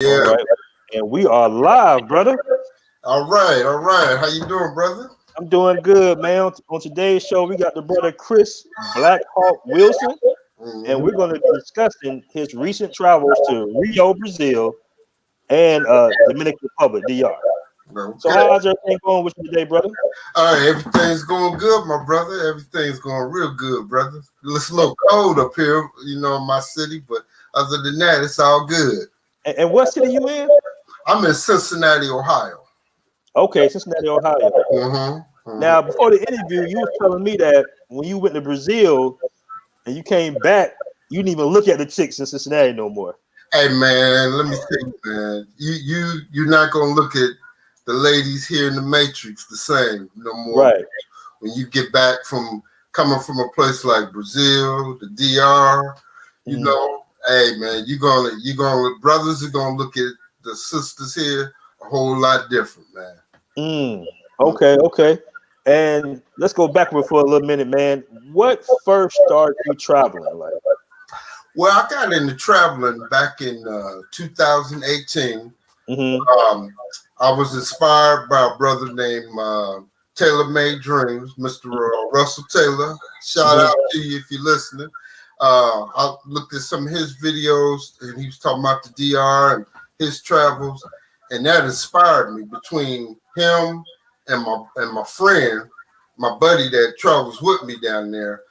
All Yeah. right. And we are live, brother. All right. All right. How you doing, brother? I'm doing good, man. On today's show, we got the brother Chris Blackhawk Wilson, and Hmm. we're going to be discussing his recent travels to Rio, Brazil, and Dominican Republic, DR. So Okay. how's everything going with you today, brother? All right. Everything's going good, my brother. Everything's going real good, brother. It's a little cold up here, in my city, but other than that, it's all good. And what city you in? I'm in Cincinnati, Ohio. Okay, Cincinnati, Ohio. Hmm. Now, before the interview, you was telling me that when you went to Brazil and you came back, you didn't even look at the chicks in Cincinnati no more. Hey, man, let me tell you, man. You're not gonna look at the ladies here in the Matrix the same no more Right. when you get back from coming from a place like Brazil, the DR. Mhm. Hey, man, you're gonna brothers are gonna look at the sisters here a whole lot different, man. Mm, okay. And let's go backward for a little minute, man. What first started you traveling? Like, Well, I got into traveling back in 2018. hmm Um, I was inspired by a brother named Taylor Made Dreams, Mr. Russell Taylor. Shout hmm out to you if you're listening. I looked at some of his videos, and he was talking about the DR and his travels, and that inspired me. Between him and my friend, my buddy that travels with me down there,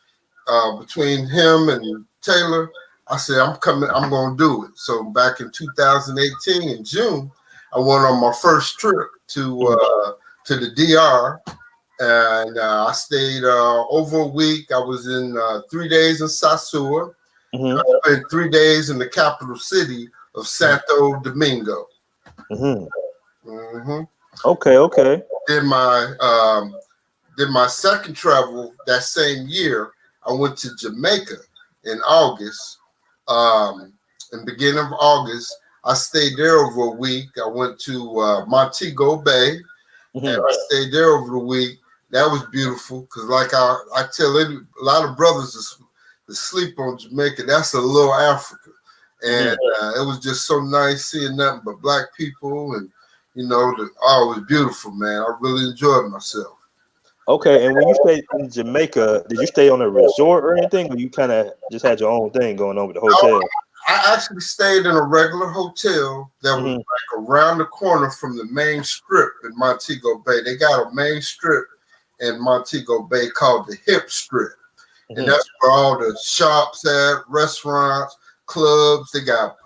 between him and Taylor, I said, I'm coming, I'm going to do it. So back in 2018 in June, I went on my first trip to the DR, and I stayed over a week. I was in 3 days in Sasua. hmm I spent 3 days in the capital city of Santo Domingo. hmm Hmm. Okay. Then my second travel that same year, I went to Jamaica in August. In the beginning of August, I stayed there over a week. I went to Montego Bay, and hmm I stayed there over the week. That was beautiful because, like I tell a lot of brothers that sleep on Jamaica, that's a little Africa, hmm and it was just so nice seeing nothing but black people, and it was beautiful, man. I really enjoyed myself. Okay. And when you stayed in Jamaica, did you stay on a resort or anything, or you kind of just had your own thing going on with the hotel? I actually stayed in a regular hotel that was hmm like around the corner from the main strip in Montego Bay. They got a main strip in Montego Bay called the Hip Strip, and hmm that's where all the shops at, restaurants, clubs. They got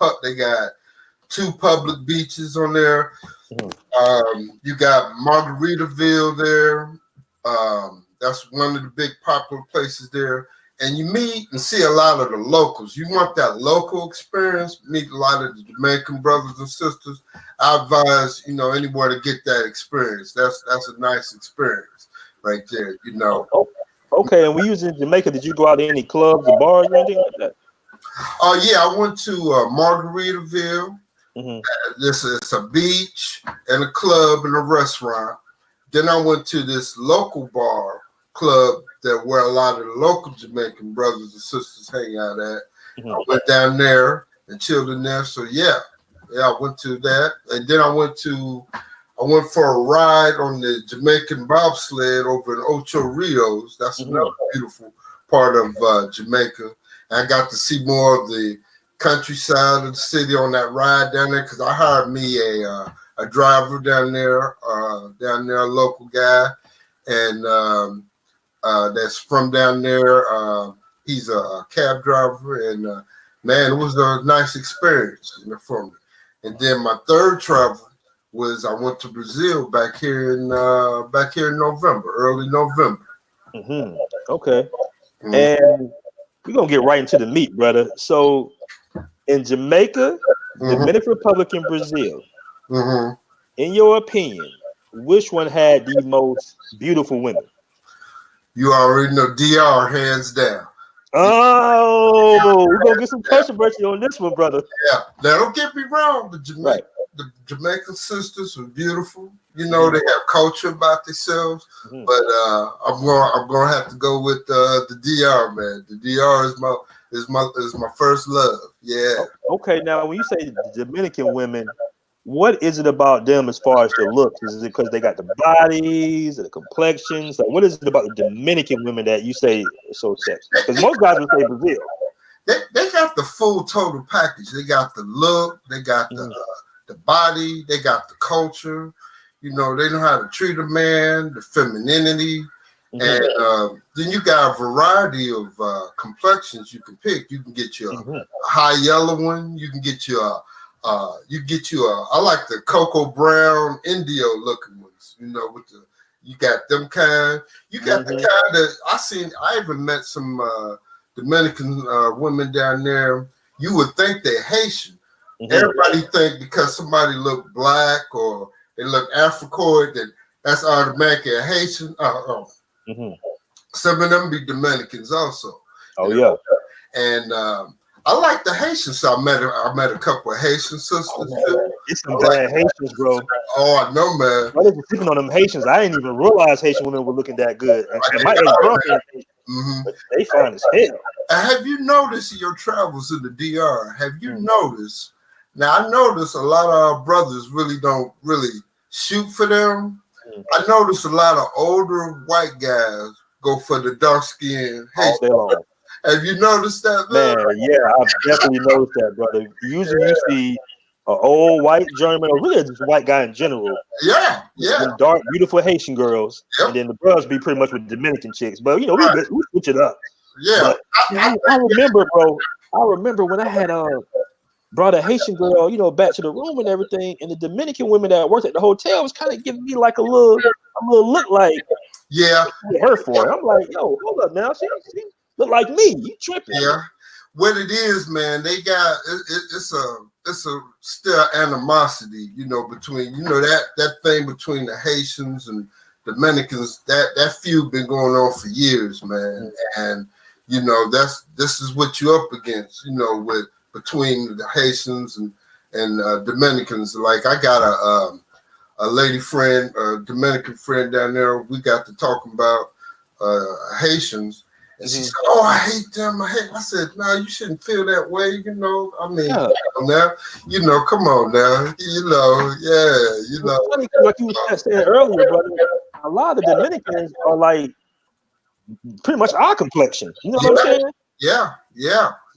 two public beaches on there. hmm You got Margaritaville there. That's one of the big popular places there. And you meet and see a lot of the locals. You want that local experience, meet a lot of the Jamaican brothers and sisters. I advise, anywhere to get that experience. That's a nice experience right there. Oh, okay. And when you was in Jamaica, did you go out to any clubs or bars or anything like that? Oh yeah, I went to Margaritaville. hmm This is a beach and a club and a restaurant. Then I went to this local bar club that where a lot of the local Jamaican brothers and sisters hang out at. hmm I went down there and chilled in there. So yeah, I went to that, and then I went for a ride on the Jamaican bobsled over in Ocho Rios. That's hmm another beautiful part of Jamaica. And I got to see more of the countryside of the city on that ride down there because I hired me a driver down there, a local guy, and that's from down there. He's a cab driver, and man, it was a nice experience, for me. And then my third travel was I went to Brazil back here in November, early November. hmm Okay. Mm-hmm. And we're gonna get right into the meat, brother. So in Jamaica, Dominican Republic, and Brazil, Mm-hmm. in your opinion, which one had the most beautiful women? You already know DR hands down. Oh, we're gonna get some controversy on this one, brother. Yeah. Now don't get me wrong. Right. The Jamaican sisters were beautiful. You know, they have culture about themselves. But I'm gonna have to go with the DR, man. The DR is my first love. Yeah. Okay, now when you say Dominican women, what is it about them as far as the looks? Is it because they got the bodies, the complexions? Like, what is it about the Dominican women that you say are so sexy? Because most guys would say Brazil. They got the full total package. They got the look, they got the body, they got the culture. You know, they know how to treat a man, the femininity, and then you got a variety of complexions you can pick. You can get you a high yellow one. You can get you I like the cocoa brown Indio looking ones. You know, you got them kind. You got the kind that I even met some Dominican women down there. You would think they're Haitian. Everybody think because somebody look black or they look Africoid that's automatically a Haitian. Some of them be Dominicans also. Oh yeah. And I like the Haitians. So I met a couple of Haitian sisters too. It's some bad Haitians, bro. Oh, I know, man. I was sleeping on them Haitians. I didn't even realize Haitian women were looking that good. And my ex-girlfriend, they fine as hell. Have you noticed in your travels in the DR? Have you noticed? Now I notice a lot of our brothers don't really shoot for them. I notice a lot of older white guys go for the dark skin Haitian. Have you noticed that, man? Yeah, I've definitely noticed that, brother. Usually you see an old white German, or really just a white guy in general. Yeah. Dark, beautiful Haitian girls, and then the brothers be pretty much with Dominican chicks. But you know, we switch it up. Yeah, I remember, bro. I remember when I had brought a Haitian girl, you know, back to the room and everything, and the Dominican women that worked at the hotel was kind of giving me like a little look like, her for it. I'm like, yo, hold up now, she look like me. You tripping? Yeah, what it is, man, they got it's a still animosity, you know, between that thing between the Haitians and Dominicans. That feud been going on for years, man, and you know this is what you're up against, you know, between the Haitians and Dominicans. Like I got a lady friend, a Dominican friend down there. We got to talking about Haitians. And she said, "Oh, I hate them. I said, no, you shouldn't feel that way. You know, I mean, come on now. You know, you know." Funny, like you were saying earlier, brother, a lot of the Dominicans are like pretty much our complexion. You know what I'm saying? Yeah.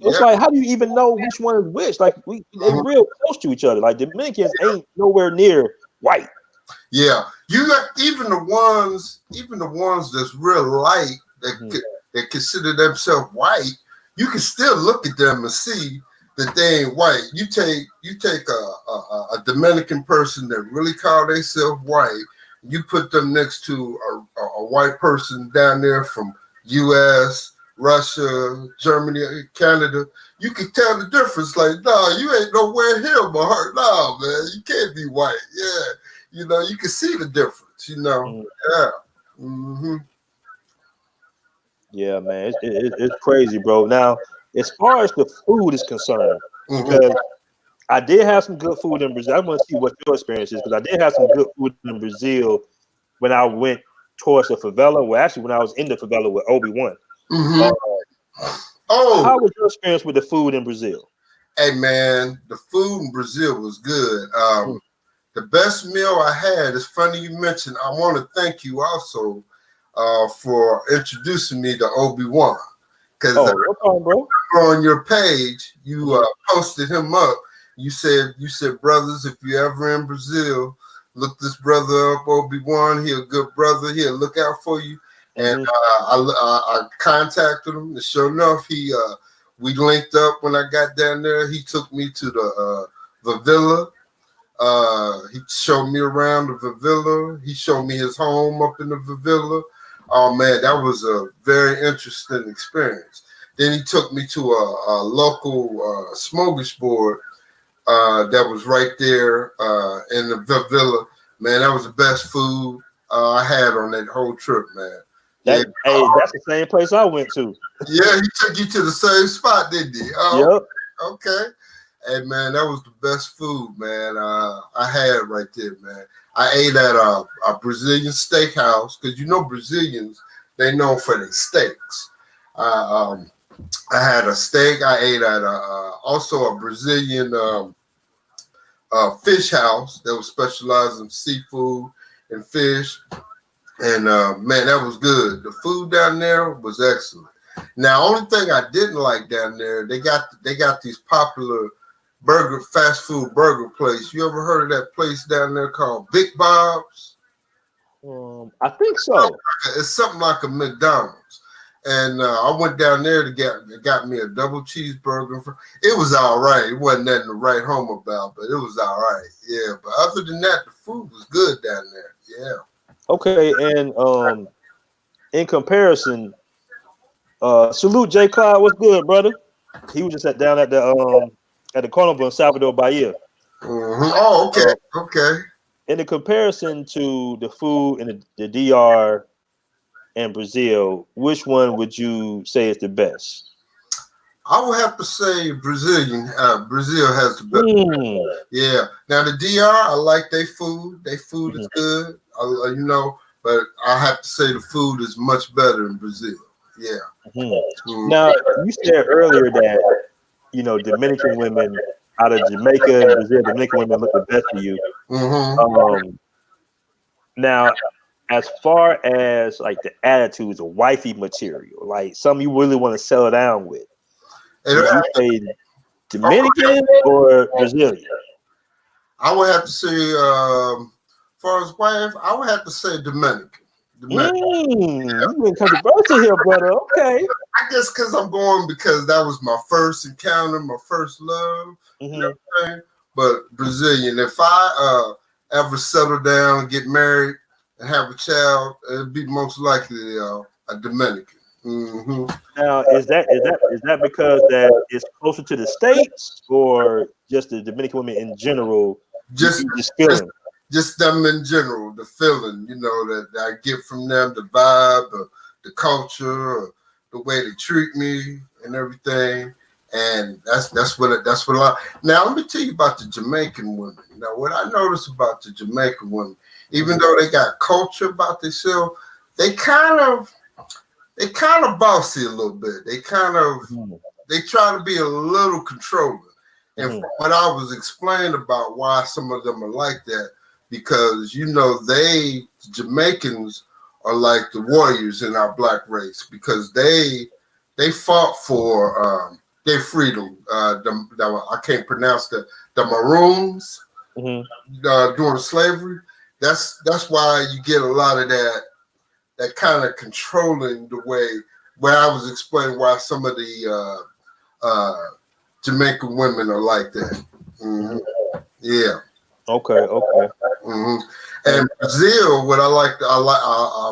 It's like, how do you even know which one is which? Like they're real close to each other. Like Dominicans ain't nowhere near white. Yeah, you got even the ones that's real light that consider themselves white. You can still look at them and see that they ain't white. You take a Dominican person that really call themselves white. You put them next to a white person down there from U.S., Russia, Germany, Canada. You can tell the difference. Like, no, you ain't nowhere here, but her. No, man, you can't be white. Yeah, you know, you can see the difference. You know, Yeah, man, it's crazy, bro. Now, as far as the food is concerned, because I did have some good food in Brazil. I want to see what your experience is, because I did have some good food in Brazil when I went towards the favela. Well, actually, when I was in the favela with Obi-Wan. How was your experience with the food in Brazil? Hey, man, the food in Brazil was good. The best meal I had, it's funny you mentioned, I want to thank you also for introducing me to Obi-Wan. Because no problem, bro. On your page, you posted him up. You said, brothers, if you ever in Brazil, look this brother up, Obi-Wan. He a good brother. He'll look out for you. And I contacted him. And sure enough, we linked up when I got down there. He took me to the villa. He showed me around the villa. He showed me his home up in the villa. Oh man, that was a very interesting experience. Then he took me to a local smorgasbord that was right there in the villa. Man, that was the best food I had on that whole trip, man. Hey, that's the same place I went to. Yeah, he took you to the same spot, didn't he? Yep. Okay. Hey man, that was the best food, man. I had right there, man. I ate at a Brazilian steakhouse because you know Brazilians, they known for their steaks. Um, I had a steak. I ate at also a Brazilian fish house that was specialized in seafood and fish. And man, that was good. The food down there was excellent. Now, only thing I didn't like down there, they got these popular fast food burger place. You ever heard of that place down there called Big Bob's? I think so. It's something like a McDonald's. And I went down there to got me a double cheeseburger. It was all right. It wasn't nothing to write home about, but it was all right. Yeah. But other than that, the food was good down there. Yeah. Okay, and in comparison, salute J. Clyde. What's good, brother? He was just down at the carnival in Salvador Bahia. Oh, okay, okay. In the comparison to the food in the DR and Brazil, which one would you say is the best? I would have to say Brazilian. Brazil has the best. Yeah. Now the DR, I like their food. Their food is good. You know, but I have to say the food is much better in Brazil. Yeah. Now you said earlier that Dominican women out of Jamaica and Brazil, Dominican women look the best for you. Now, as far as like the attitudes of wifey material, like something you really want to settle down with, would you say Dominican or Brazilian? I would have to say, as far as wife, I would have to say Dominican. You went controversial here, brother. Okay. I guess because that was my first encounter, my first love, you know what I'm saying? But Brazilian. If I ever settle down, get married, and have a child, it'd be most likely a Dominican. Now, is that because that it's closer to the States, or just the Dominican women in general? Just feeling. Just them in general, the feeling, that I get from them, the vibe, the culture, the way they treat me, and everything. And that's what I. Now let me tell you about the Jamaican women. Now, what I noticed about the Jamaican women, even though they got culture about themselves, they kind of bossy a little bit. They try to be a little controlling. And from what I was explaining about why some of them are like that, because Jamaicans are like the warriors in our black race, because they fought for their freedom. I can't pronounce the Maroons during slavery. That's why you get a lot of that kind of controlling the way where I was explaining why some of the Jamaican women are like that. Yeah. Okay. And Brazil,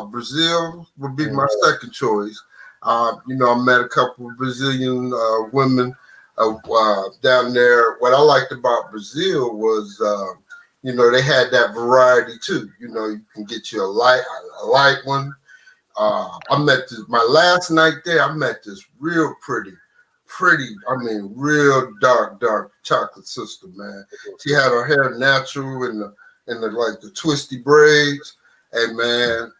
Brazil would be my second choice. I met a couple of Brazilian women down there. What I liked about Brazil was, they had that variety too. You can get you a light one. I met my last night there. I met this real pretty, real dark chocolate sister, man. She had her hair natural and the twisty braids. Hey man,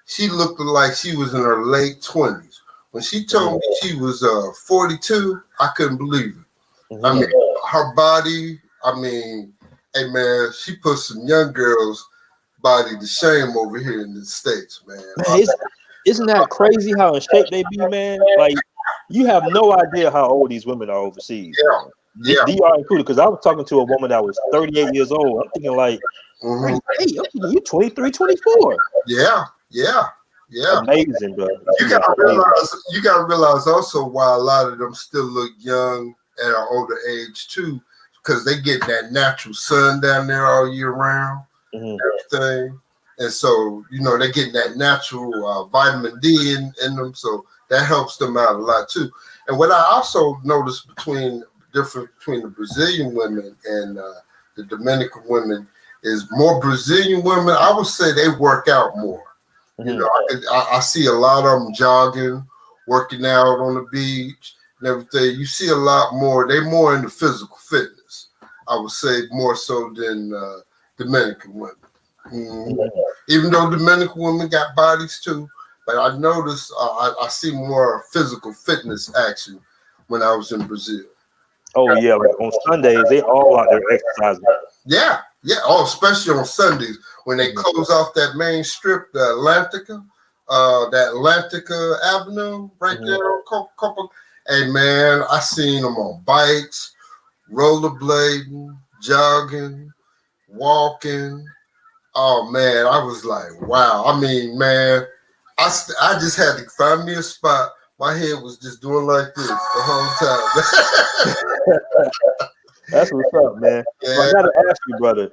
she looked like she was in her late 20s. When she told me she was 42, I couldn't believe it. I mean, her body, hey man, she put some young girls' body to shame over here in the States, man. Isn't that crazy how in shape they be, man? Like, you have no idea how old these women are overseas. Yeah. DR included, because I was talking to a woman that was 38 years old. I'm thinking like, hey, you're 23, 24. Yeah. Amazing, bro. You gotta realize also why a lot of them still look young at an older age too, because they get that natural sun down there all year round, everything. And so, they're getting that natural vitamin D in them. So that helps them out a lot too. And what I also noticed between the Brazilian women and the Dominican women is more Brazilian women, I would say they work out more. I see a lot of them jogging, working out on the beach. and everything, you see a lot more. They're more into physical fitness, I would say, more so than Dominican women. Even though Dominican women got bodies too, but I noticed I see more physical fitness action when I was in Brazil. Oh yeah, like on Sundays they all out there exercising. Yeah. Oh, especially on Sundays when they close off that main strip, the Atlantica Avenue right there on Copa. Hey man, I seen them on bikes, rollerblading, jogging, walking. Oh man, I was like, wow. I mean, man, I just had to find me a spot. My head was just doing like this the whole time. That's what's up, man. Yeah. So I gotta ask you, brother.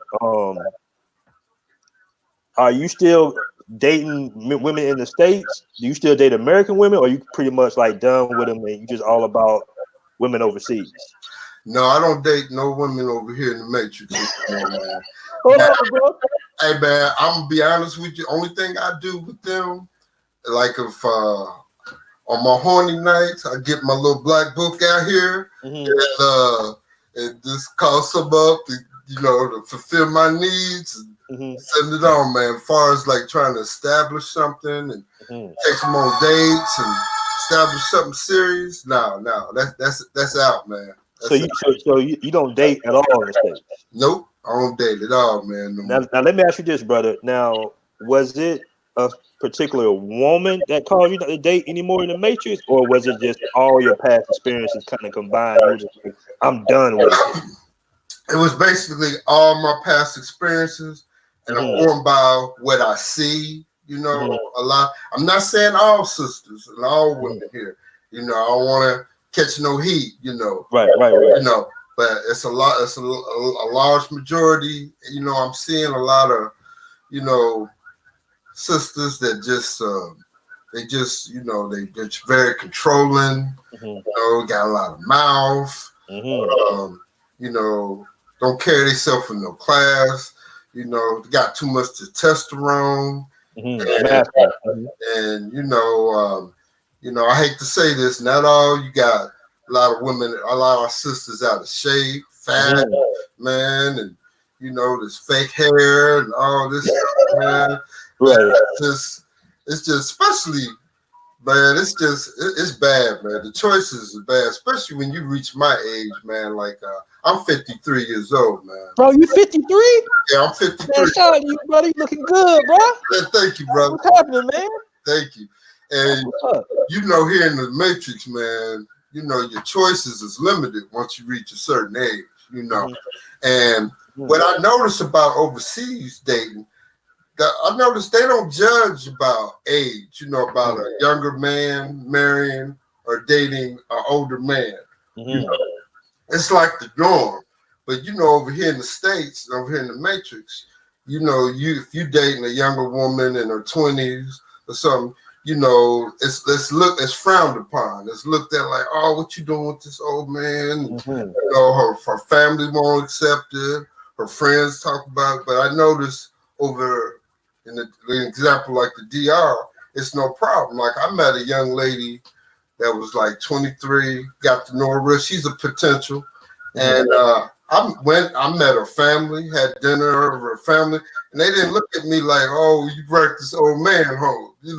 Are you still dating women in the States? Do you still date American women, or are you pretty much like done with them and you just all about women overseas? No, I don't date no women over here in the Matrix. Man. Hold on, bro. Hey man, I'm gonna be honest with you. Only thing I do with them, like if on my horny nights, I get my little black book out here and just call some up to, to fulfill my needs and send it on, man. As far as like trying to establish something and take them on dates and establish something serious, no, that's out, man. So you don't date at all in the States? Nope, I don't date at all, man. No now let me ask you this, brother. Now, was it a particular woman that caused you not to date anymore in the Matrix, or was it just all your past experiences kind of combined? You were just like, I'm done with it. It was basically all my past experiences, and I'm going by what I see. A lot. I'm not saying all sisters and all women here. I don't want to catch no heat. Right. But it's a lot. It's a large majority. I'm seeing a lot of, sisters that just they're very controlling. Got a lot of mouth. Don't carry themselves in no class. Got too much testosterone. And I hate to say this, not all. You got a lot of women, a lot of our sisters out of shape, fat, man, and this fake hair and all this stuff, man. Right. It's just especially, man, it's bad, man. The choices are bad, especially when you reach my age, man. Like I'm 53 years old, man. Bro, you 53? Yeah, I'm 53. Man, shout out to you, buddy. You looking good, bro. Yeah, thank you, brother. What's happening, man? Thank you. And here in the Matrix, man, your choices is limited once you reach a certain age, And what I noticed about overseas dating, I noticed they don't judge about age, about a younger man marrying or dating an older man. It's like the norm. But over here in the States, over here in the Matrix, if you dating a younger woman in her 20s or something, it's frowned upon. It's looked at like, oh, what you doing with this old man? Her family won't accept it. Her friends talk about it. But I noticed over in the example like the DR, it's no problem. Like I met a young lady that was like 23, got to know her. She's a potential. And I met her family, had dinner with her family, and they didn't look at me like, oh, you brought this old man home. In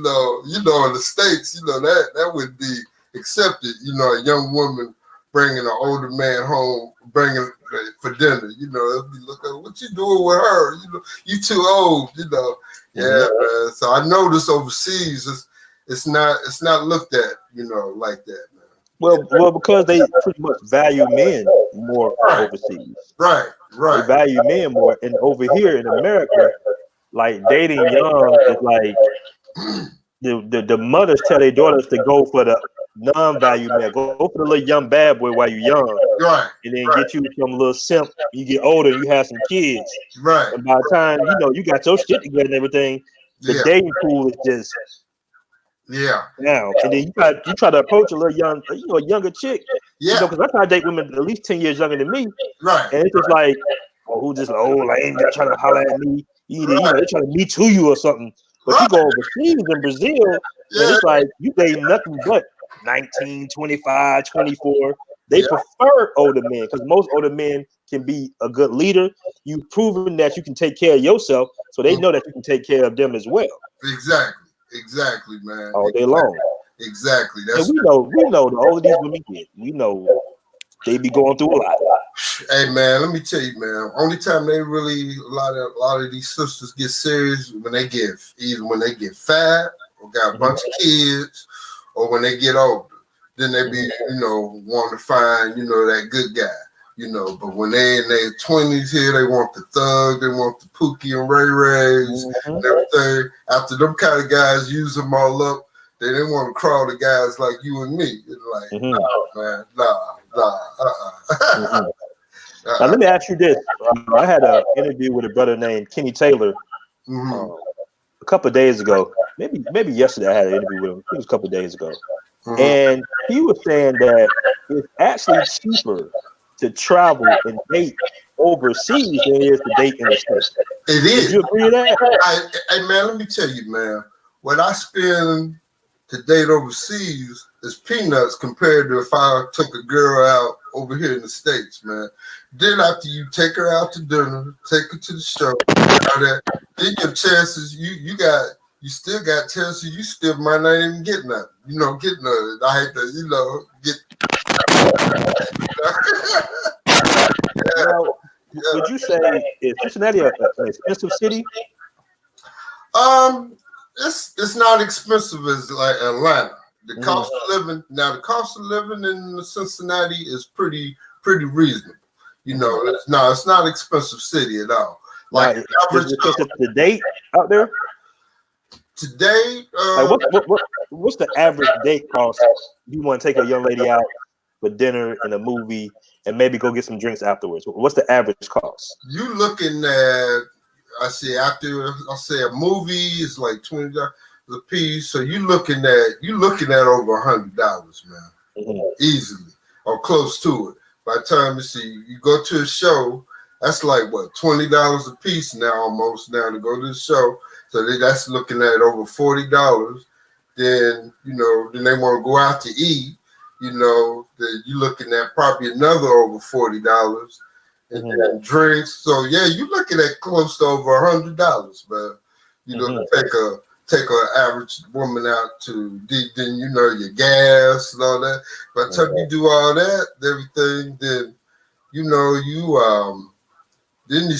the States, that would be accepted. A young woman bringing an older man home, bringing for dinner. They'll be looking, what you doing with her? You too old. Yeah. So I noticed overseas, it's not looked at, like that, man. Well, because they pretty much value men more overseas. Right. They value men more, and over here in America, like dating young is like the mothers tell their daughters to go for the non-value man, go for the little young bad boy while you're young, and then get you some little simp. You get older, you have some kids, and by the time you got your shit together and everything, the dating pool is just. Now and then you try to approach a little young, a younger chick. Because I try to date women at least 10 years younger than me. Right. And it's just like, oh, who's this old lame guy trying to holler at me? Either they're trying to meet you or something. But you go overseas in Brazil, and it's like you dating nothing but 19, 25, 24. They prefer older men because most older men can be a good leader. You've proven that you can take care of yourself, so they know that you can take care of them as well. Exactly, man. All day long. Exactly. And we know the older these women get, we know they be going through a lot. Hey man, let me tell you, man. Only time they really a lot of these sisters get serious when they get fat or got a bunch of kids, or when they get older. Then they be, want to find, that good guy, But when they in their 20s here, they want the thug, they want the Pookie and Ray Rays and everything. After them kind of guys use them all up, they didn't want to crawl to guys like you and me. It's like, nah, man, nah. Now, let me ask you this. I had an interview with a brother named Kenny Taylor a couple of days ago. Maybe yesterday I had an interview with him. It was a couple of days ago. And he was saying that it's actually cheaper to travel and date overseas than it is to date in the States. It is. Would you agree with that? Hey, man, let me tell you, man. What I spend to date overseas is peanuts compared to if I took a girl out over here in the States, man. Then after you take her out to dinner, take her to the show, all that, then your chances, you still got chances, you still might not even get nothing. Get nothing. I hate to, get. Now, would you say is Cincinnati an expensive city? It's not expensive as like Atlanta. The cost of living in Cincinnati is pretty reasonable. It's not expensive city at all. Like is it expensive to date out there? Today, what's the average date cost? You want to take a young lady out for dinner and a movie, and maybe go get some drinks afterwards. What's the average cost? You looking at? I say a movie is like $20 a piece, so you looking at over $100, man, easily or close to it. By the time you go to a show, that's like what $20 a piece now, almost now to go to the show. So that's looking at over $40. Then then they want to go out to eat. Then you're looking at probably another over $40. And drinks. So yeah, you're looking at close to over $100, man. Take an average woman out to then your gas and all that. By the time you do all that, everything, then then you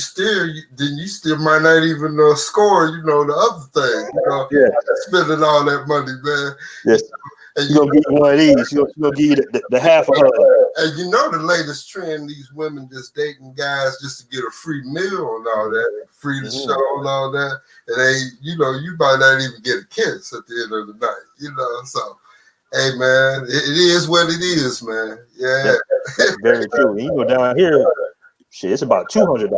still might not even score. The other thing. Spending all that money, man. Yes. And you're gonna get one of these. You're gonna give you the half of her. And the latest trend, these women just dating guys just to get a free meal and all that, free to show and all that. And you might not even get a kiss at the end of the night, So, hey, man, it is what it is, man. Yeah. That's very true. And down here, shit, it's about $200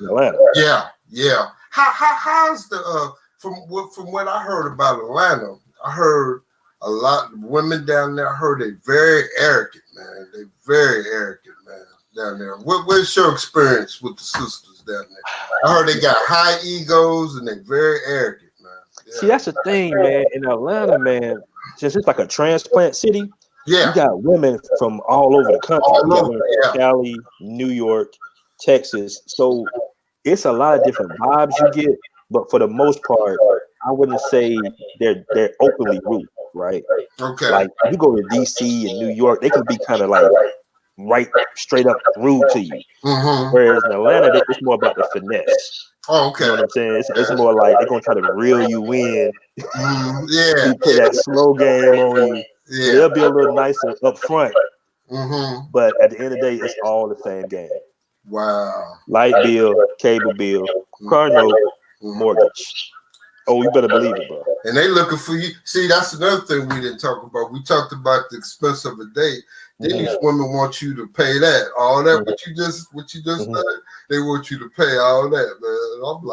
in Atlanta. Yeah. How's the from what I heard about Atlanta? I heard a lot of women down there. I heard they're very arrogant, man. They're very arrogant, man, down there. What's your experience with the sisters down there? I heard they got high egos and they're very arrogant, man. Yeah. See, that's the thing, man. In Atlanta, man, since it's like a transplant city, you got women from all over the country. You got women from Cali, New York, Texas. So it's a lot of different vibes you get, but for the most part, I wouldn't say they're openly rude. Right. Okay. Like you go to DC and New York, they can be kind of like right straight up rude to you. Whereas in Atlanta, it's more about the finesse. Oh, okay. You know what I'm saying? It's more like they're gonna try to reel you in. Yeah. Put that slow game on you. Yeah. They'll be a little nicer up front. But at the end of the day, it's all the same game. Wow. Light bill, cable bill, car note, mortgage. Oh, you better believe it, bro. And they looking for you. See, that's another thing we didn't talk about. We talked about the expense of a date. Then these women want you to pay that. All that what you just said, they want you to pay all that, man. I'm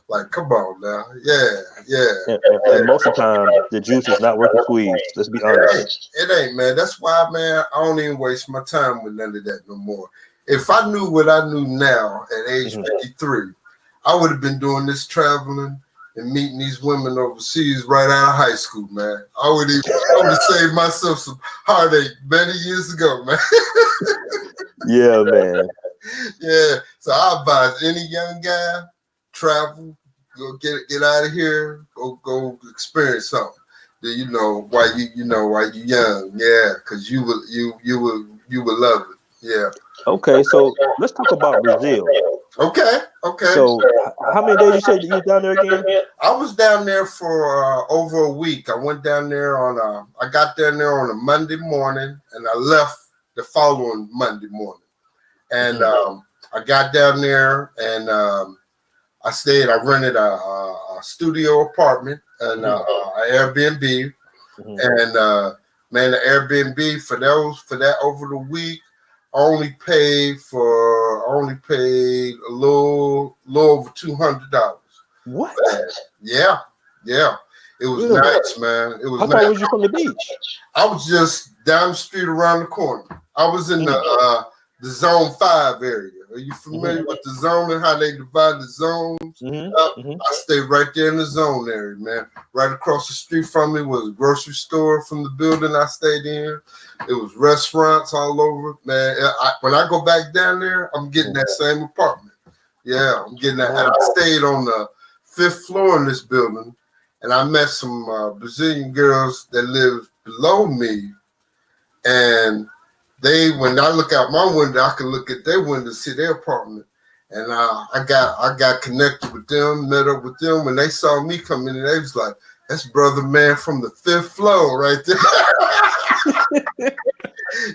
like, come on now. Yeah. And most of the time, the juice is not worth the squeeze. Let's be honest. It ain't, man. That's why, man, I don't even waste my time with none of that no more. If I knew what I knew now at age 53, I would have been doing this traveling and meeting these women overseas right out of high school, man. I would have saved myself some heartache many years ago, man. Yeah, man. Yeah. So I advise any young guy, travel, go get out of here, go experience something. That while you young, yeah, because you will love it. Yeah. Okay, so let's talk about Brazil. Okay. So how many days you say that you were down there again? I was down there for over a week. I went down there I got down there on a Monday morning, and I left the following Monday morning. And I got down there, and I rented a studio apartment and an Airbnb. And man, the Airbnb for that over the week, I only paid a little over $200. What? Yeah. It was Really? nice, man. It was. How far was you from the beach? I was just down the street around the corner. I was in the Zone 5 area. Are you familiar with the zone and how they divide the zones? I stayed right there in the zone area, man. Right across the street from me was a grocery store from the building I stayed in. It was restaurants all over, man. When I go back down there, I'm getting that same apartment. Yeah, I'm getting that. And I stayed on the 5th floor in this building, and I met some Brazilian girls that lived below me, and when I look out my window, I can look at their window, see their apartment, and I got connected with them, met up with them. When they saw me come in, they was like, "That's brother man from the 5th floor right there."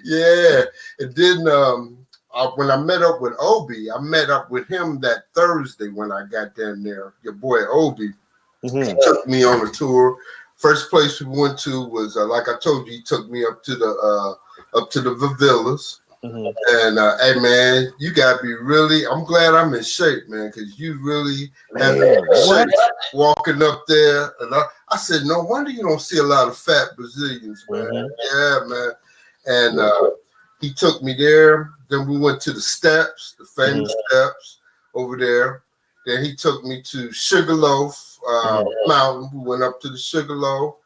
Yeah, and then when I met up with Obi, I met up with him that Thursday when I got down there. Your boy Obi, he took me on a tour. First place we went to was like I told you, he took me up to the villas. And hey man, you gotta be really. I'm glad I'm in shape, man, because you really have shape walking up there. And I said, no wonder you don't see a lot of fat Brazilians, man. Yeah, man. And he took me there. Then we went to the steps, the famous steps over there. Then he took me to Sugarloaf Mountain. We went up to the Sugarloaf.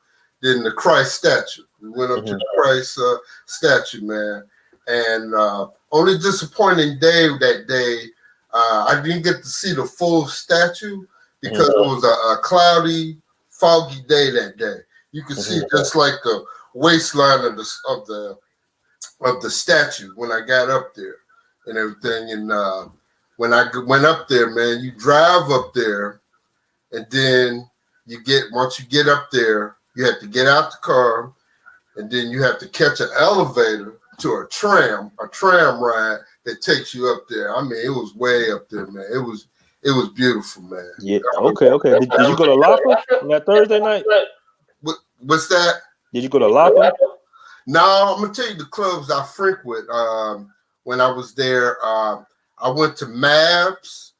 Then the Christ statue. We went up to the Christ statue, man. And only disappointing day that day, I didn't get to see the full statue because it was a cloudy, foggy day that day. You could see just like the waistline of the statue when I got up there and everything. And when I went up there, man, you drive up there, and then once you get up there, you have to get out the car, and then you have to catch an elevator to a tram ride that takes you up there. I mean, it was way up there, man. It was beautiful, man. Yeah. Okay. Did you go to Lapa on that Thursday night? What's that? Did you go to Lapa? No, I'm gonna tell you the clubs I frequent. When I was there, I went to Mabs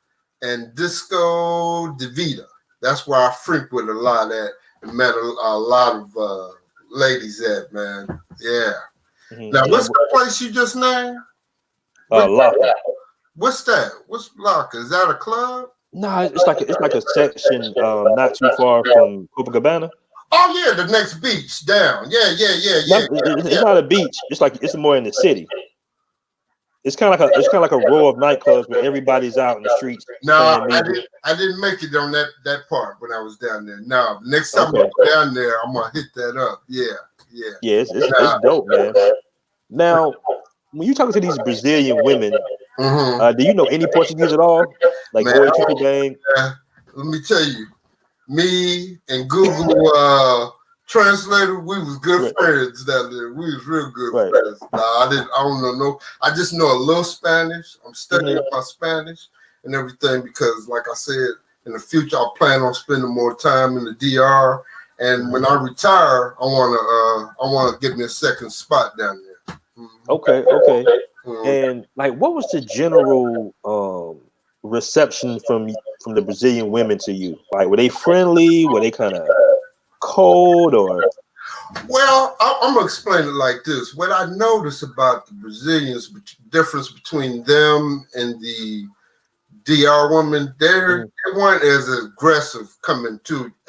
and Disco De Vida. That's where I frequent a lot at and met a lot of ladies at, man. Yeah. Now, what's the place you just named? Lapa. What's that? What's Lapa? Is that a club? No, it's like a section not too far from Copacabana. Oh yeah, the next beach down. Yeah. It's not a beach. It's more in the city. It's kind of like a row of nightclubs where everybody's out in the streets. No, I didn't make it on that part when I was down there. No, next time I go down there, I'm gonna hit that up. Yeah. It's dope, man. Now, when you talking to these Brazilian women, do you know any Portuguese at all? Like, man, Oi, tudo bem? Let me tell you, me and Google Translator, we was good friends down there. We was real good friends. Nah, I don't know. I just know a little Spanish. I'm studying my Spanish and everything because, like I said, in the future I plan on spending more time in the DR. And when I retire, I wanna get me a second spot down there. Okay. And like, what was the general reception from the Brazilian women to you? Like, were they friendly? Were they kind of cold or? Well, I'm gonna explain it like this. What I noticed about the Brazilians, difference between them and the DR women, they weren't as aggressive coming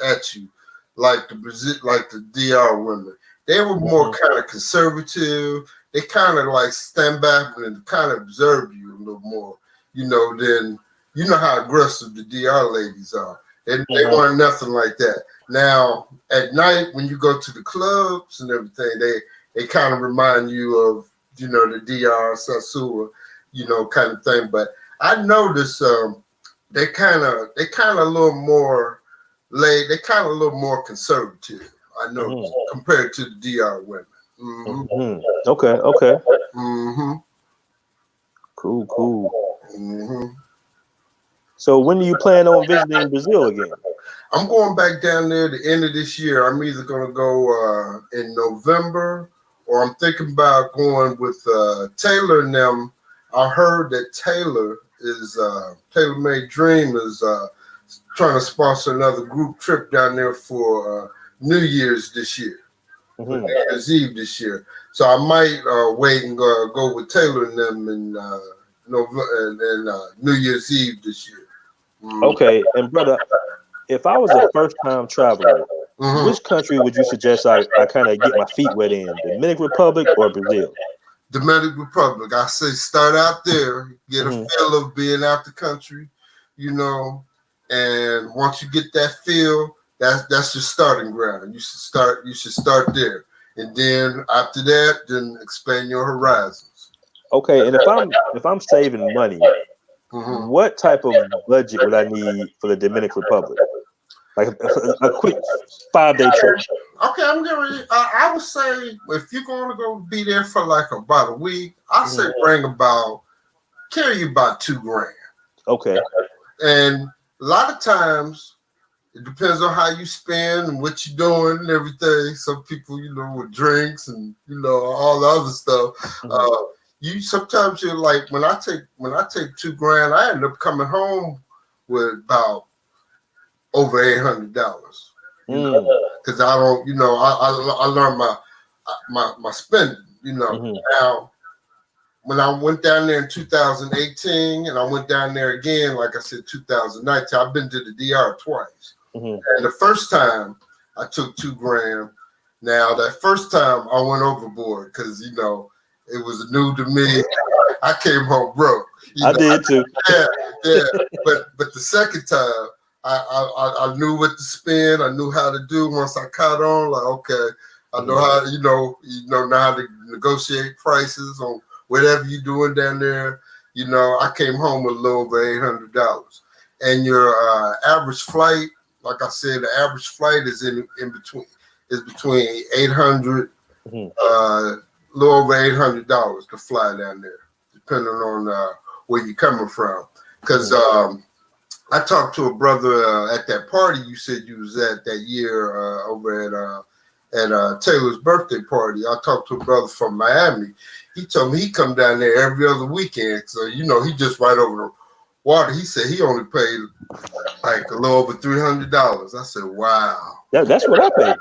at you like the DR women. They were more kind of conservative. They kind of like stand back and kind of observe you a little more, than you know how aggressive the DR ladies are. They weren't nothing like that. Now at night when you go to the clubs and everything, they kind of remind you of the DR Sasua, kind of thing. But I noticed they kind of a little more laid. They kind of a little more conservative. I know compared to the DR women. Okay. Cool. So when do you plan on visiting Brazil again? I'm going back down there at the end of this year. I'm either going to go in November, or I'm thinking about going with Taylor and them. I heard that Taylor Made Dream is trying to sponsor another group trip down there for New Year's this year. New Year's Eve this year. So I might wait and go with Taylor and them in New Year's Eve this year. Okay, and brother, if I was a first-time traveler, which country would you suggest I kind of get my feet wet in? Dominican Republic or Brazil? Dominican Republic. I say start out there, get a feel of being out the country, and once you get that feel, that's your starting ground. You should start there, and then after that, then expand your horizons. Okay, and if I'm saving money, what type of budget would I need for the Dominican Republic? Like a quick 5-day trip. Okay, I'm getting. I would say if you're going to go be there for like about a week, I say carry about $2,000. Okay. And a lot of times, it depends on how you spend and what you're doing and everything. Some people, with drinks and all the other stuff. Sometimes you're like when I take $2,000, I end up coming home with about over $800. Because I don't, I learned my spending. Now when I went down there in 2018, and I went down there again, like I said, 2019. I've been to the DR twice, and the first time I took $2,000. Now that first time I went overboard because it was new to me. I came home broke. I did too. Yeah. But the second time, I knew what to spend. I knew how to do. Once I caught on, like okay, I know how know how to negotiate prices on whatever you're doing down there. I came home with a little over $800. And your average flight, like I said, the average flight is between 800, a little over $800 to fly down there, depending on where you're coming from. Because I talked to a brother at that party you said you was at that year over at Taylor's birthday party. I talked to a brother from Miami. He told me he come down there every other weekend. So, he just right over the water. He said he only paid like a little over $300. I said, wow. That's what I paid.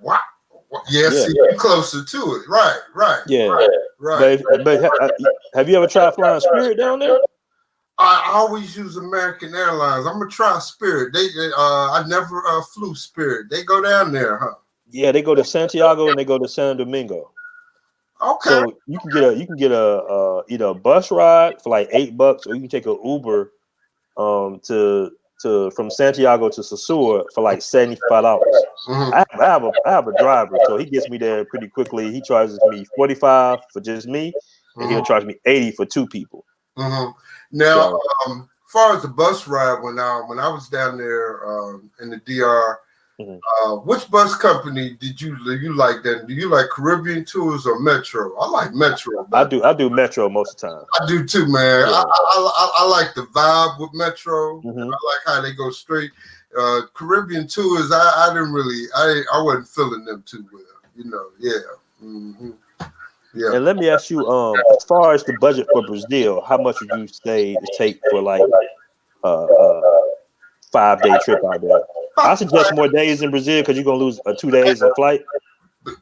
Wow. Yeah, see, you're closer to it. Right. Yeah. Right. But have you ever tried flying Spirit down there? I always use American Airlines. I'm gonna try Spirit. I never flew Spirit. They go down there, huh? Yeah, they go to Santiago and they go to San Domingo. Okay. So you can get a either a bus ride for like $8, or you can take an Uber to from Santiago to Sasua for like $75. I have a driver, so he gets me there pretty quickly. He charges me $45 for just me, and he'll charge me $80 for 2 people. Now, as far as the bus ride, when I was down there in the DR, which bus company did you like then? Do you like Caribbean Tours or Metro? I like Metro. I do Metro most of the time. I do too, man. Yeah. I like the vibe with Metro. I like how they go straight. Caribbean Tours, I didn't really, I wasn't feeling them too well. Yeah. And let me ask you, as far as the budget for Brazil, how much would you say to take for like a 5-day trip out there? I suggest more days in Brazil because you're gonna lose 2 days in flight.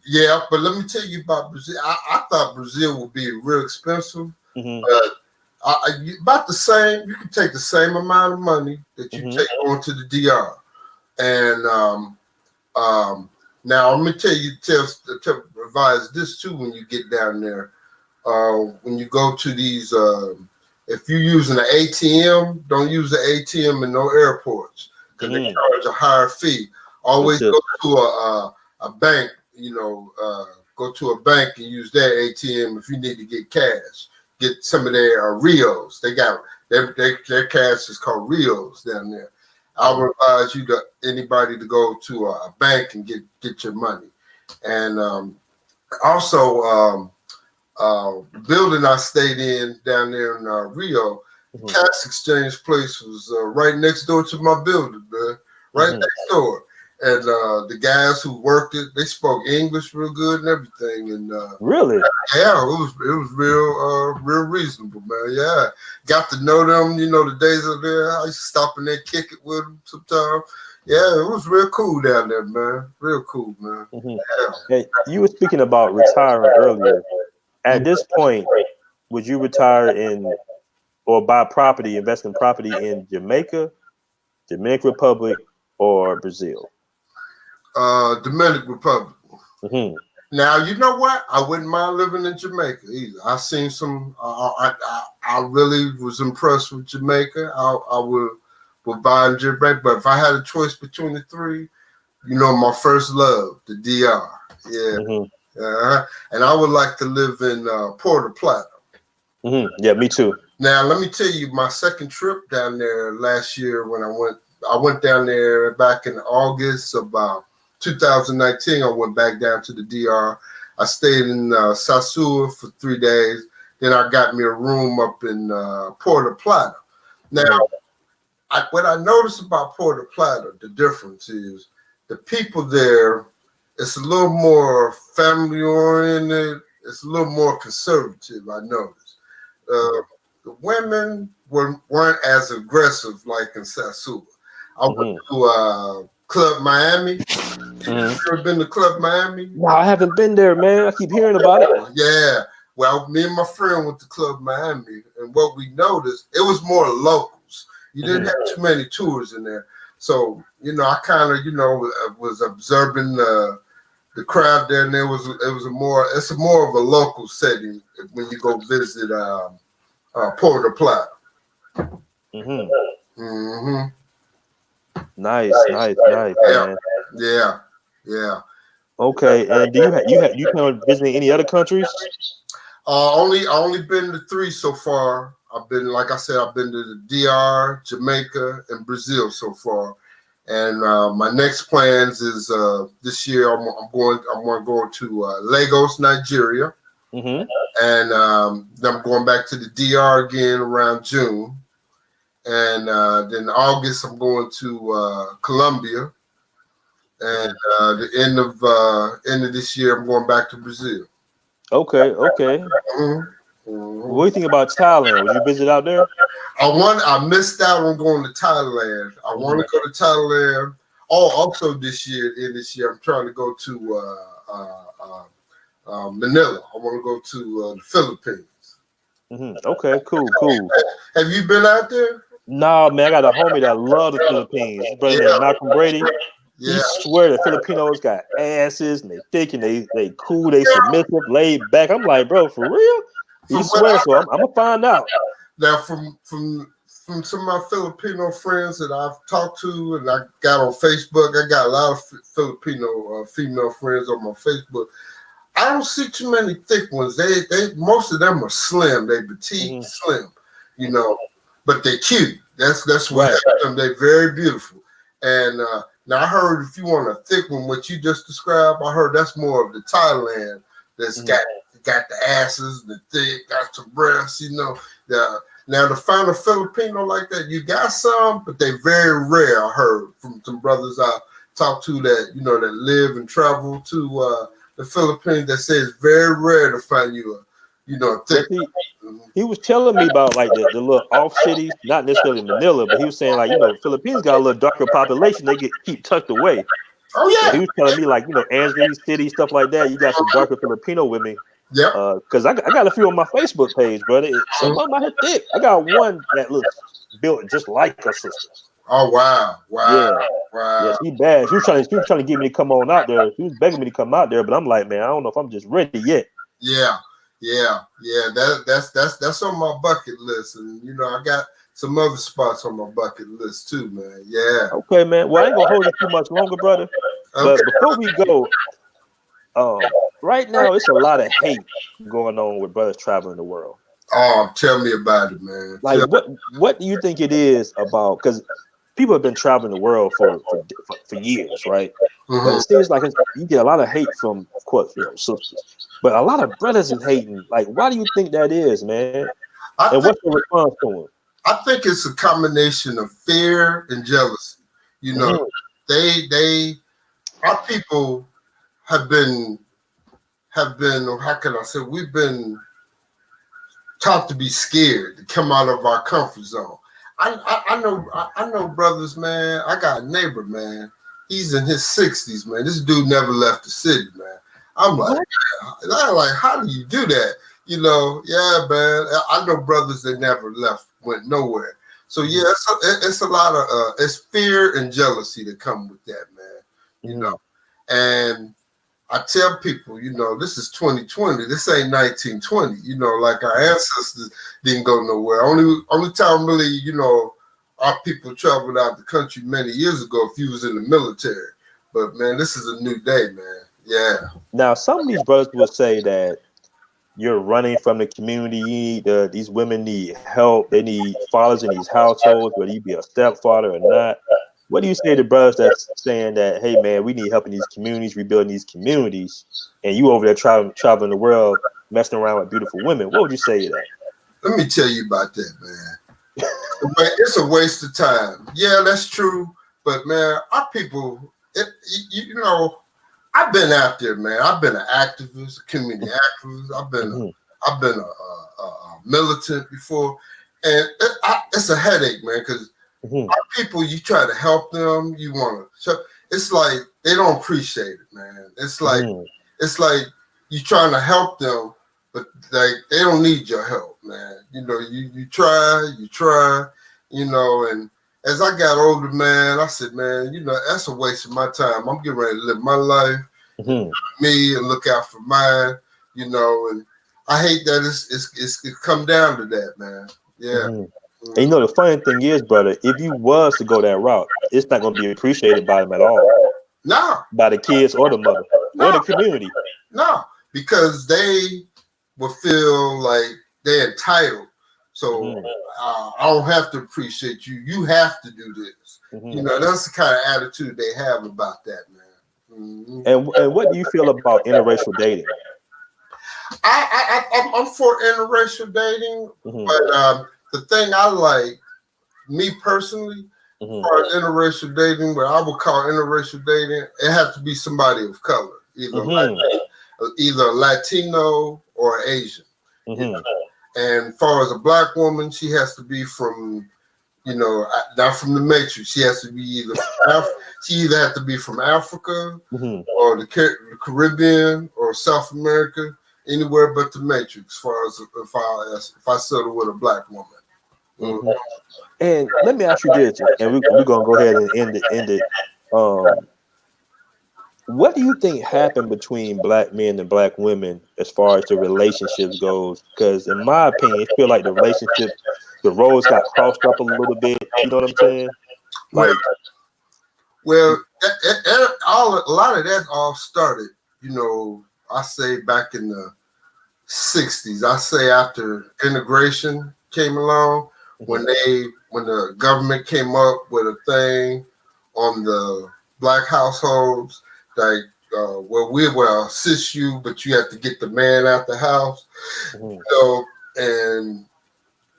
Yeah, but let me tell you about Brazil. I thought Brazil would be real expensive, but About the same. You can take the same amount of money that you take on to the DR, and now let me advise this too when you get down there. When you go to these, if you're using an ATM, don't use the ATM in no airports because they charge a higher fee. Always go to a bank. Go to a bank and use their ATM if you need to get cash. Get some of their Rios. They got their cash is called Rios down there. I would advise anybody to go to a bank and get your money. And also, the building I stayed in down there in Rio, the cash exchange place was right next door to my building, man. Right next door. And the guys who worked it, they spoke English real good and everything. And really, yeah, it was real reasonable, man. Yeah, got to know them. The days of there, I used to stop in there, kick it with them sometimes. Yeah, it was real cool down there, man. Real cool, man. Yeah. Hey, you were speaking about retiring earlier. At this point, would you retire or buy property, invest in property in Jamaica, Dominican Republic, or Brazil? Dominican Republic. Now, you know what? I wouldn't mind living in Jamaica either. I seen some. I really was impressed with Jamaica. I would buy in Jamaica, but if I had a choice between the three, my first love, the DR. Yeah. And I would like to live in Puerto Plata. Yeah, me too. Now, let me tell you, my second trip down there last year when I went down there back in August of 2019. I went back down to the DR. I stayed in Sasua for 3 days. Then I got me a room up in Puerto Plata. Now, what I noticed about Puerto Plata, the difference is the people there, it's a little more family oriented. It's a little more conservative, I noticed. The women weren't as aggressive like in Sasua. I went to Club Miami. You ever been to Club Miami? No, I haven't been there, man. I keep hearing about it. Yeah. Well, me and my friend went to Club Miami, and what we noticed, it was more locals. You didn't have too many tours in there. So, I kind of, was observing the crowd there, and it's more of a local setting when you go visit Puerto Plata. Nice, man. Yeah. Okay, and do you plan on visiting any other countries? Only been to 3 so far. I've been, like I said, I've been to the DR, Jamaica, and Brazil so far. And my next plans is this year I'm going to Lagos, Nigeria, and then I'm going back to the DR again around June, and then August I'm going to Colombia, and the end of this year I'm going back to Brazil. Okay. What do you think about Thailand? Would you visit out there? I missed out on going to Thailand. I want to go to Thailand. Oh, also this year I'm trying to go to Manila. I want to go to the Philippines. Okay, cool. Have you been out there? No, man, I got a homie that loves the Philippines. His brother named Malcolm Brady. He swear the Filipinos got asses and they thick and they cool, they submissive, laid back. I'm like, bro, for real? He swears, so I'm gonna find out. Now, from some of my Filipino friends that I've talked to and I got on Facebook, I got a lot of Filipino female friends on my Facebook. I don't see too many thick ones. They most of them are slim. They petite, slim, but they're cute. That's what helps them. They're very beautiful. And now I heard if you want a thick one, what you just described, I heard that's more of the Thailand that's got the asses, the thick, got some breasts, Now to find a Filipino like that, you got some, but they're very rare. I heard from some brothers I talked to that that live and travel to the Philippines that say it's very rare to find you a thick. He was telling me about like the little off cities, not necessarily Manila, but he was saying like Philippines got a little darker population. They keep tucked away. Oh yeah. So he was telling me like Angeles City, stuff like that. You got some darker Filipino women Yep. Because I got a few on my Facebook page, brother. Some of them are thick. I got one that looks built just like a sister. Oh wow, Yeah, wow. she bad. She was trying to get me to come on out there. She was begging me to come out there, but I'm like, man, I don't know if I'm just ready yet. Yeah. That's on my bucket list, and you know I got some other spots on my bucket list too, man. Yeah. Okay, man. Well, I ain't gonna hold you too much longer, brother. But before we go, right now it's a lot of hate going on with brothers traveling the world. Oh, tell me about it, man. Like, what do you think it is about? Because people have been traveling the world for years, right? But it seems like you get a lot of hate from, of course, sisters, but a lot of brothers is hating. Like, why do you think that is, man? And what's the response to them? I think it's a combination of fear and jealousy. You know, our people have been, or how can I say, we've been taught to be scared to come out of our comfort zone. I know brothers, man. I got a neighbor, man. He's in his 60s, man. This dude never left the city, man. I'm like, how do you do that? You know, yeah, man. I know brothers that never left, went nowhere. So yeah, it's a lot of it's fear and jealousy that come with that, man. You know, and I tell people, you know, this is 2020. This ain't 1920. You know, like our ancestors didn't go nowhere. Only time really, you know, our people traveled out the country many years ago if you was in the military. But man, this is a new day, man. Yeah. Now, some of these brothers will say that you're running from the community. These women need help. They need fathers in these households, whether you be a stepfather or not. What do you say to brothers that's saying that, hey, man, we need help in these communities, rebuilding these communities, and you over there traveling the world, messing around with beautiful women? What would you say to that? Let me tell you about that, man. It's a waste of time. Yeah, that's true. But, man, our people, you know, I've been out there, man. I've been an activist, a community activist. I've been a militant before, and it's a headache, man. Because our people, you try to help them, you want to. It's like they don't appreciate it, man. It's like you trying to help them, but like they don't need your help, man. You know, you try, you know, and as I got older, man, I said, man, you know, that's a waste of my time. I'm getting ready to live my life, me, and look out for mine, you know. And I hate that it's come down to that, man. Yeah. And you know, the funny thing is, brother, if you was to go that route, it's not going to be appreciated by them at all. No. By the kids or the mother or the community. No, because they will feel like they're entitled. So I don't have to appreciate you. You have to do this. You know, that's the kind of attitude they have about that, man. And what do you feel about interracial dating? I'm for interracial dating, but the thing I like, me personally, as far as interracial dating, what I would call interracial dating, it has to be somebody of color, either Latino or Asian. You know? And as far as a black woman, she has to be from, you know, not from the Matrix. She has to be either she either has to be from Africa or the Caribbean or South America, anywhere but the Matrix. As far as if I settle with a black woman. And let me ask you this, and we're gonna go ahead and end it. What do you think happened between black men and black women as far as the relationships goes? Because in my opinion, I feel like the relationships, the roads got crossed up a little bit. You know what I'm saying? Like, well, a lot of that all started, you know, I say back in the 60s. I say after integration came along, when the government came up with a thing on the black households, like well, we will assist you, but you have to get the man out the house. You know, and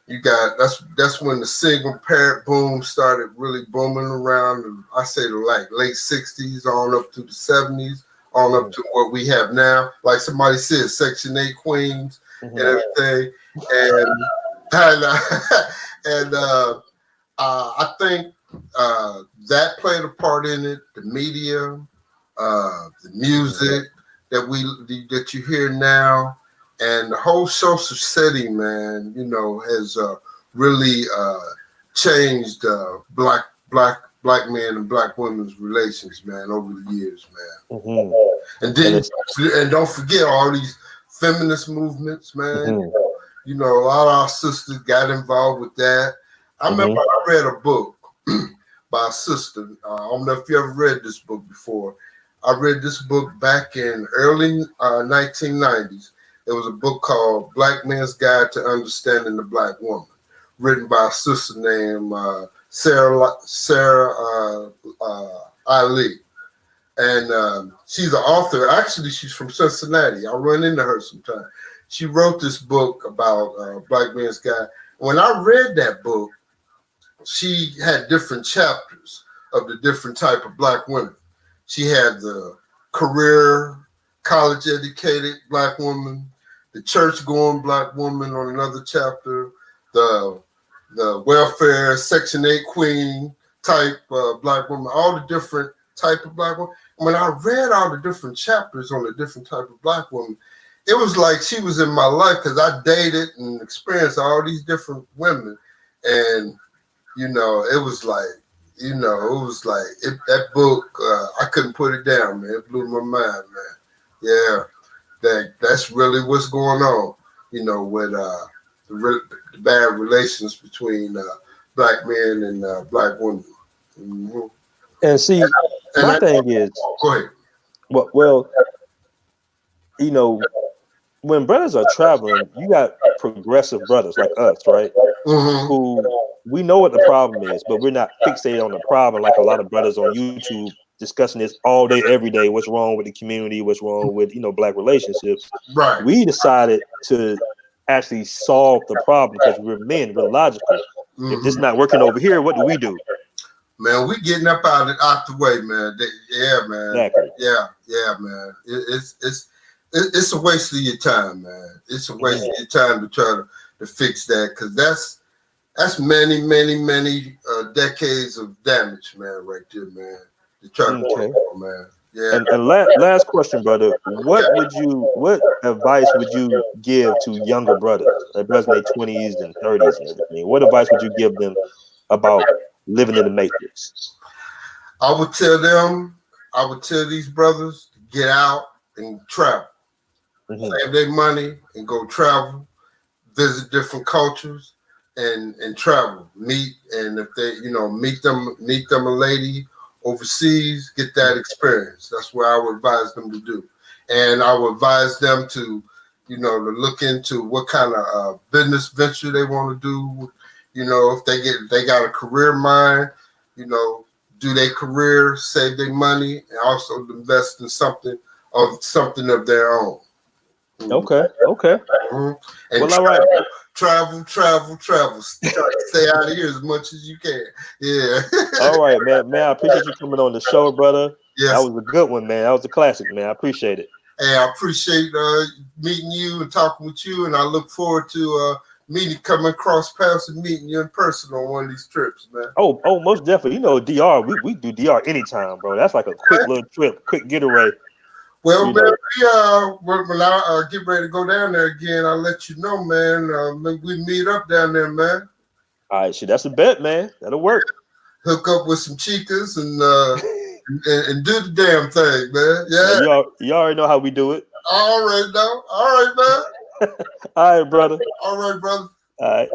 you got that's when the single parent boom started really booming around. I say the like late 60s on up to the 70s, on up to what we have now. Like somebody said, Section 8 queens and everything, and I think that played a part in it. The media, the music that you hear now, And the whole social setting, man, has really changed black men and black women's relations, man, over the years, man. Mm-hmm. And then and don't forget all these feminist movements, man. Mm-hmm. A lot of our sisters got involved with that. I remember I read a book by a sister. I don't know if you ever read this book before. I read this book back in early 1990s. It was a book called Black Man's Guide to Understanding the Black Woman, written by a sister named Sarah Ali. And she's an author. Actually, she's from Cincinnati. I run into her sometimes. She wrote this book about Black Man's Guide. When I read that book, she had different chapters of the different type of black women. She had the career, college-educated black woman, the church-going black woman on another chapter, the welfare Section 8 queen type black woman, all the different type of black woman. When I read all the different chapters on the different type of black woman, it was like she was in my life because I dated and experienced all these different women. And, it was like, that book, I couldn't put it down, man. It blew my mind, man. Yeah, that's really what's going on, with the bad relations between black men and black women. Mm-hmm. And see, my thing is, go ahead. Well, when brothers are traveling, you got progressive brothers like us, right? Mm-hmm. Who we know what the problem is, but we're not fixated on the problem like a lot of brothers on YouTube discussing this all day, every day. What's wrong with the community? What's wrong with black relationships? Right. We decided to actually solve the problem because we're men, we're logical. Mm-hmm. If this is not working over here, what do we do? Man, we getting up out the way, man. Yeah, man. Exactly. Yeah, man. It's a waste of your time, man. It's a waste of your time to try to fix that, because that's many decades of damage, man, right there, man. To try to work on, man. Yeah. And last question, brother. What advice would you give to younger brothers, brothers in their 20s and 30s and everything? What advice would you give them about living in the matrix? I would tell these brothers to get out and travel. Mm-hmm. Save their money and go travel, visit different cultures and travel. Meet, and if they, meet them a lady overseas, get that experience. That's what I would advise them to do. And I would advise them to, to look into what kind of business venture they want to do. If they got a career mind, do their career, save their money, and also invest in something of their own. Okay. Mm-hmm. And well, all right. Travel. Stay out of here as much as you can. Yeah. All right, man. Man, I appreciate you coming on the show, brother. Yes. That was a good one, man. That was a classic, man. I appreciate it. Hey, I appreciate meeting you and talking with you, and I look forward to coming across paths and meeting you in person on one of these trips, man. Oh, most definitely. DR, we do DR anytime, bro. That's like a quick little trip, quick getaway. Well, man, when I get ready to go down there again, I'll let you know, man. Maybe we meet up down there, man. All right, shit, that's a bet, man. That'll work. Hook up with some chicas and do the damn thing, man. Yeah. You already know how we do it. All right, man. All right, brother. All right, brother. All right.